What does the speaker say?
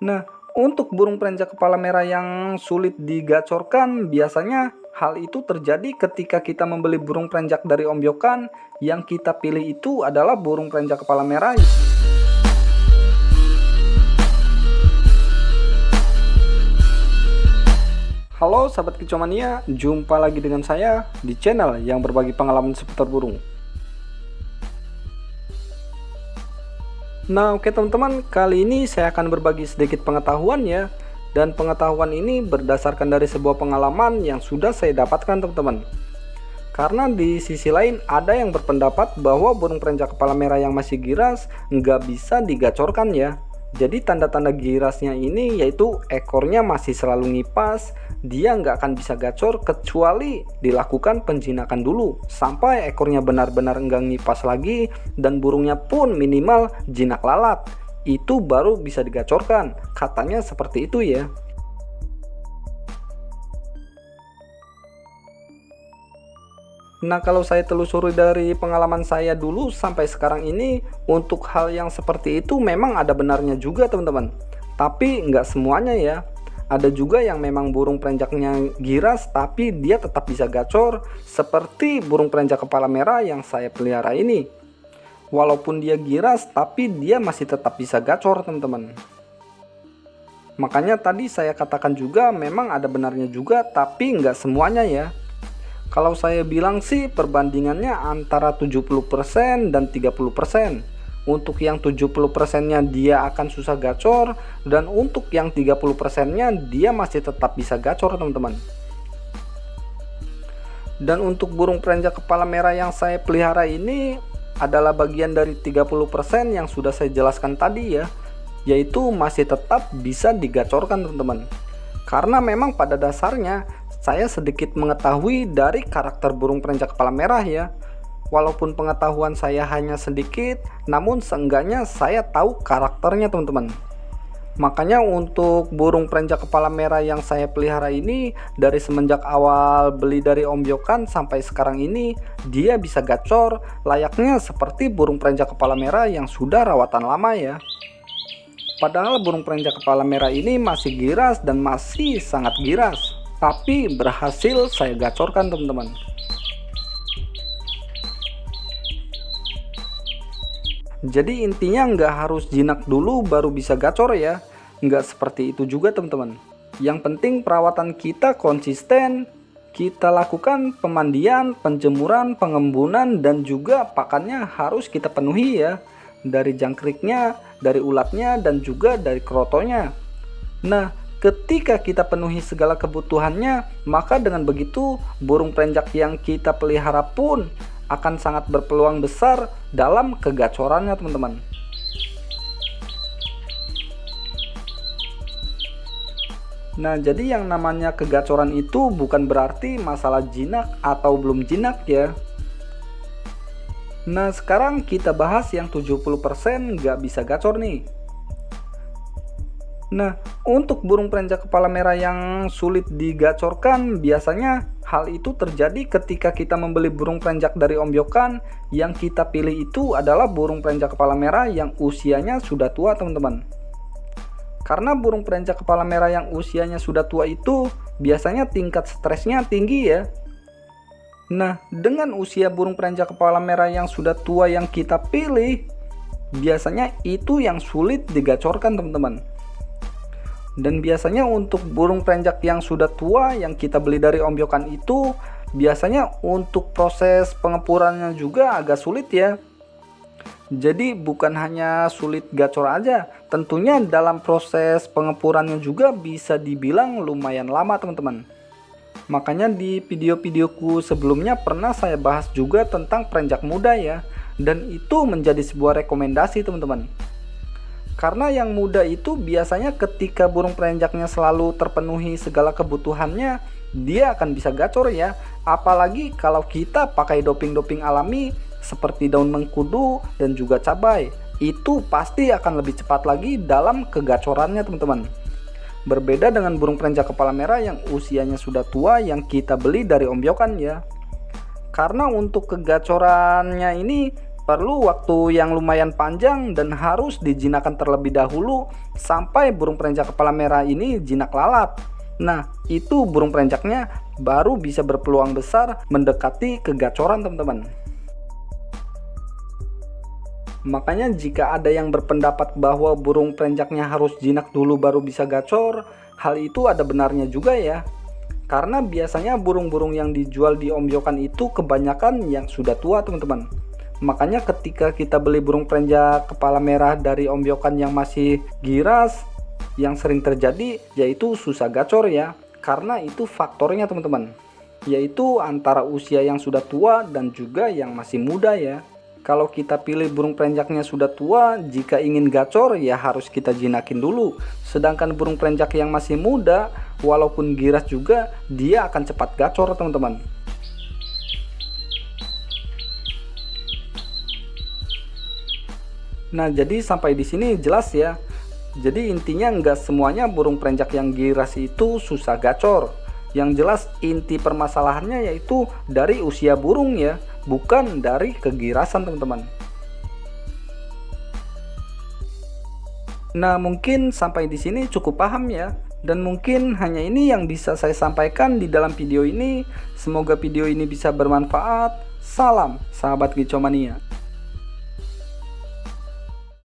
Nah, untuk burung perenjak kepala merah yang sulit digacorkan, biasanya hal itu terjadi ketika kita membeli burung perenjak dari ombyokan. Yang kita pilih itu adalah burung perenjak kepala merah. Halo sahabat kicomania, jumpa lagi dengan saya di channel yang berbagi pengalaman seputar burung. Nah oke teman-teman, kali ini saya akan berbagi sedikit pengetahuan ya. Dan pengetahuan ini berdasarkan dari sebuah pengalaman yang sudah saya dapatkan teman-teman. Karena di sisi lain ada yang berpendapat bahwa burung perenjak kepala merah yang masih giras nggak bisa digacorkan ya. Jadi tanda-tanda girasnya ini yaitu ekornya masih selalu ngipas, dia nggak akan bisa gacor kecuali dilakukan penjinakan dulu sampai ekornya benar-benar nggak ngipas lagi dan burungnya pun minimal jinak lalat. Itu baru bisa digacorkan, katanya seperti itu ya. Nah kalau saya telusuri dari pengalaman saya dulu sampai sekarang ini, untuk hal yang seperti itu memang ada benarnya juga teman-teman. Tapi nggak semuanya ya. Ada juga yang memang burung perenjaknya giras tapi dia tetap bisa gacor, seperti burung perenjak kepala merah yang saya pelihara ini. Walaupun dia giras tapi dia masih tetap bisa gacor teman-teman. Makanya tadi saya katakan juga memang ada benarnya juga tapi nggak semuanya ya. Kalau saya bilang sih perbandingannya antara 70% dan 30%. Untuk yang 70%-nya dia akan susah gacor, dan untuk yang 30%-nya dia masih tetap bisa gacor teman-teman. Dan untuk burung perenjak kepala merah yang saya pelihara ini adalah bagian dari 30% yang sudah saya jelaskan tadi ya, yaitu masih tetap bisa digacorkan teman-teman. Karena memang pada dasarnya saya sedikit mengetahui dari karakter burung perenjak kepala merah ya. Walaupun pengetahuan saya hanya sedikit, namun seenggaknya saya tahu karakternya teman-teman. Makanya untuk burung perenjak kepala merah yang saya pelihara ini, dari semenjak awal beli dari ombyokan sampai sekarang ini, dia bisa gacor layaknya seperti burung perenjak kepala merah yang sudah rawatan lama ya. Padahal burung perenjak kepala merah ini masih giras dan masih sangat giras, tapi berhasil saya gacorkan teman-teman. Jadi intinya nggak harus jinak dulu baru bisa gacor ya. Nggak seperti itu juga teman-teman. Yang penting perawatan kita konsisten, kita lakukan pemandian, penjemuran, pengembunan, dan juga pakannya harus kita penuhi ya. Dari jangkriknya, dari ulatnya, dan juga dari kerotonya. Nah ketika kita penuhi segala kebutuhannya, maka dengan begitu burung perenjak yang kita pelihara pun akan sangat berpeluang besar dalam kegacorannya teman-teman. Nah jadi yang namanya kegacoran itu bukan berarti masalah jinak atau belum jinak ya. Nah sekarang kita bahas yang 70% nggak bisa gacor nih. Nah, untuk burung perenjak kepala merah yang sulit digacorkan, biasanya hal itu terjadi ketika kita membeli burung perenjak dari ombyokan. Yang kita pilih itu adalah burung perenjak kepala merah yang usianya sudah tua teman-teman. Karena burung perenjak kepala merah yang usianya sudah tua itu biasanya tingkat stresnya tinggi ya. Nah, dengan usia burung perenjak kepala merah yang sudah tua yang kita pilih, biasanya itu yang sulit digacorkan teman-teman. Dan biasanya untuk burung perenjak yang sudah tua yang kita beli dari ombyokan itu, biasanya untuk proses pengepurannya juga agak sulit ya. Jadi bukan hanya sulit gacor aja, tentunya dalam proses pengepurannya juga bisa dibilang lumayan lama teman-teman. Makanya di video-videoku sebelumnya pernah saya bahas juga tentang perenjak muda ya, dan itu menjadi sebuah rekomendasi teman-teman. Karena yang muda itu biasanya ketika burung perenjaknya selalu terpenuhi segala kebutuhannya, dia akan bisa gacor ya. Apalagi kalau kita pakai doping-doping alami seperti daun mengkudu dan juga cabai, itu pasti akan lebih cepat lagi dalam kegacorannya teman-teman. Berbeda dengan burung perenjak kepala merah yang usianya sudah tua yang kita beli dari ombyokan ya. Karena untuk kegacorannya ini Perlu waktu yang lumayan panjang dan harus dijinakkan terlebih dahulu sampai burung perenjak kepala merah ini jinak lalat. Nah, itu burung perenjaknya baru bisa berpeluang besar mendekati kegacoran, teman-teman. Makanya jika ada yang berpendapat bahwa burung perenjaknya harus jinak dulu baru bisa gacor, hal itu ada benarnya juga ya. Karena biasanya burung-burung yang dijual di ombyokan itu kebanyakan yang sudah tua, teman-teman. Makanya ketika kita beli burung perenjak kepala merah dari ombyokan yang masih giras, yang sering terjadi yaitu susah gacor ya. Karena itu faktornya, teman-teman, yaitu antara usia yang sudah tua dan juga yang masih muda ya. Kalau kita pilih burung perenjaknya sudah tua, jika ingin gacor ya harus kita jinakin dulu. Sedangkan burung perenjak yang masih muda, walaupun giras juga, dia akan cepat gacor, teman-teman. Nah, jadi sampai di sini jelas ya. Jadi intinya nggak semuanya burung perenjak yang giras itu susah gacor. Yang jelas inti permasalahannya yaitu dari usia burung ya, bukan dari kegirasan, teman-teman. Nah, mungkin sampai di sini cukup paham ya. Dan mungkin hanya ini yang bisa saya sampaikan di dalam video ini. Semoga video ini bisa bermanfaat. Salam sahabat Kicomania.